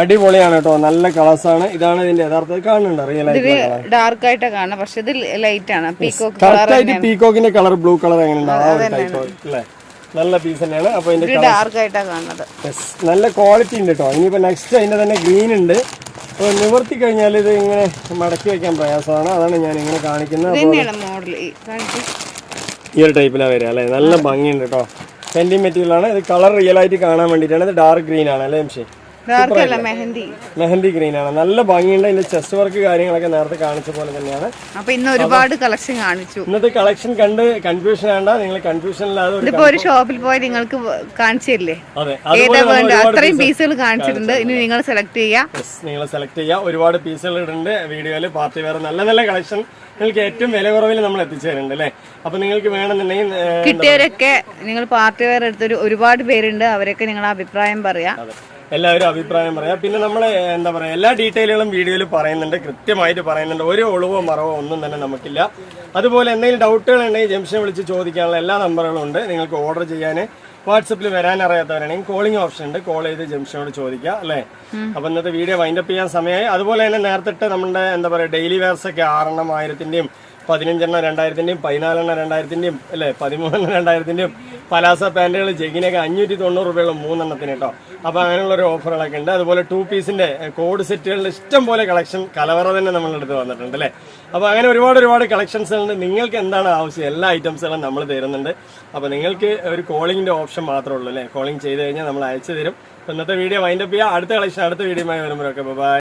അടിപൊളിയാണ് കേട്ടോ. നല്ല കളേഴ്സ് ആണ്. ഇതാണ് ഇതിന്റെ യഥാർത്ഥത്തിൽ കാണുന്നുണ്ട്. റിയൽ ആയിട്ട് ഡാർക്ക് ആയിട്ടാണ് കാണുന്നത്, പക്ഷെ ഇത് ലൈറ്റ് ആണ്. കറക്റ്റ് ആയിട്ട് പീകോക്കിന്റെ കളർ ബ്ലൂ കളർ എങ്ങനെ അല്ലേ, നല്ല പീസ് തന്നെയാണ്. അപ്പൊ ഇതിന്റെ ഡാർക്ക് ആയിട്ടാണ് കാണുന്നത്. നല്ല ക്വാളിറ്റി ഉണ്ട് കേട്ടോ. ഇനിയിപ്പോ നെക്സ്റ്റ് അതിന്റെ തന്നെ ഗ്രീൻ ഉണ്ട്. അപ്പോൾ നിവർത്തി കഴിഞ്ഞാൽ ഇത് ഇങ്ങനെ മടക്കി വെക്കാൻ പ്രയാസമാണ്. അതാണ് ഞാൻ ഇങ്ങനെ കാണിക്കുന്നത്. ഈ ഒരു ടൈപ്പിലാണ് വരിക അല്ലേ. നല്ല ഭംഗിയുണ്ട് കേട്ടോ. ഫെൻഡി മെറ്റീരിയൽ ആണ്. ഇത് കളർ റിയൽ ആയിട്ട് കാണാൻ വേണ്ടിയിട്ടാണ്. ഇത് ഡാർക്ക് ഗ്രീൻ ആണ് അല്ലേ എംഷി. മെഹന്തി ഗ്രീൻ ആണ്. നല്ല ഭംഗിയുണ്ട്. ഇതിന്റെ ചെസ്റ്റ് വർക്ക് കാര്യങ്ങളൊക്കെ നേരത്തെ കാണിച്ച പോലെ തന്നെയാണ്. അപ്പൊ ഇന്ന് ഒരുപാട് കളക്ഷൻ കാണിച്ചു. ഇന്നത്തെ കളക്ഷൻ കണ്ട് കൺഫ്യൂഷൻ ആണ്ട. നിങ്ങൾ കൺഫ്യൂഷനില്ലാതെ ഒരു ഷോപ്പിൽ പോയി നിങ്ങൾക്ക് കാണിച്ചില്ലേ അത്രയും പീസുകൾ കാണിച്ചിട്ടുണ്ട്. ഇനി നിങ്ങൾ സെലക്ട് ചെയ്യാം. നിങ്ങൾ സെലക്ട് ചെയ്യാം. ഒരുപാട് പീസുകൾ ഇടുന്നുണ്ട് വീഡിയോയില്. പാർട്ടി വെയർ നല്ല നല്ല കളക്ഷൻ നിങ്ങൾക്ക് ഏറ്റവും വില കുറവിൽ നമ്മൾ എത്തിച്ചു തരുന്നുണ്ട് അല്ലേ. അപ്പൊ നിങ്ങൾക്ക് വേണമെന്നുണ്ടെങ്കിൽ കിട്ടിയവരൊക്കെ നിങ്ങൾ പാർട്ടി വെയർ എടുത്തൊരു ഒരുപാട് പേരുണ്ട്. അവരൊക്കെ നിങ്ങളുടെ അഭിപ്രായം പറയാം. എല്ലാവരും അഭിപ്രായം പറയാം. പിന്നെ നമ്മൾ എന്താ പറയാ, എല്ലാ ഡീറ്റെയിലുകളും വീഡിയോയിൽ പറയുന്നുണ്ട്, കൃത്യമായിട്ട് പറയുന്നുണ്ട്. ഒരു ഒളിവോ മറവോ ഒന്നും തന്നെ നമുക്കില്ല. അതുപോലെ എന്തെങ്കിലും ഡൗട്ടുകൾ ഉണ്ടെങ്കിൽ ജംഷനെ വിളിച്ച് ചോദിക്കാനുള്ള എല്ലാ നമ്പറുകളും ഉണ്ട്. നിങ്ങൾക്ക് ഓർഡർ ചെയ്യാൻ വാട്സപ്പിൽ വരാൻ അറിയാത്തവരാണെങ്കിൽ കോളിംഗ് ഓപ്ഷൻ ഉണ്ട്. കോൾ ചെയ്ത് ജംഷനോട് ചോദിക്കുക അല്ലേ. അപ്പൊ ഇന്നത്തെ വീഡിയോ വൈൻഡപ്പ് ചെയ്യാൻ സമയമായി. അതുപോലെ തന്നെ നേരത്തെ നമ്മുടെ എന്താ പറയുക ഡെയിലി വെയർസ് ഒക്കെ 6 എണ്ണം 1000-ന്റെയും 15 എണ്ണം 2000-ന്റെയും 14 എണ്ണം 2000-ന്റെയും അല്ലേ 13 എണ്ണം 2000-ന്റെയും പലാസ പാന്റുകൾ ജെഗിനൊക്കെ 590 രൂപയുള്ള 3 എണ്ണത്തിന് കേട്ടോ. അപ്പൊ അങ്ങനെയുള്ള ഒരു ഓഫറുകളൊക്കെ ഉണ്ട്. അതുപോലെ 2 പീസിന്റെ കോഡ് സെറ്റുകളുടെ ഇഷ്ടം പോലെ കളക്ഷൻ കലവറ തന്നെ നമ്മളുടെ അടുത്ത് വന്നിട്ടുണ്ട് അല്ലേ. അപ്പൊ അങ്ങനെ ഒരുപാട് കളക്ഷൻസ് ഉണ്ട്. നിങ്ങൾക്ക് എന്താണ് ആവശ്യം എല്ലാ ഐറ്റംസുകളും നമ്മൾ തരുന്നുണ്ട്. അപ്പൊ നിങ്ങൾക്ക് ഒരു കോളിംഗിന്റെ ഓപ്ഷൻ മാത്രമേ ഉള്ളൂ അല്ലേ. കോളിംഗ് ചെയ്ത് കഴിഞ്ഞാൽ നമ്മൾ അയച്ചു തരും. ഇന്നത്തെ വീഡിയോ വൈൻഡപ്പ് ചെയ്യാം. അടുത്ത കളക്ഷൻ അടുത്ത വീഡിയോയുമായി വരുമ്പോഴൊക്കെ ബൈ.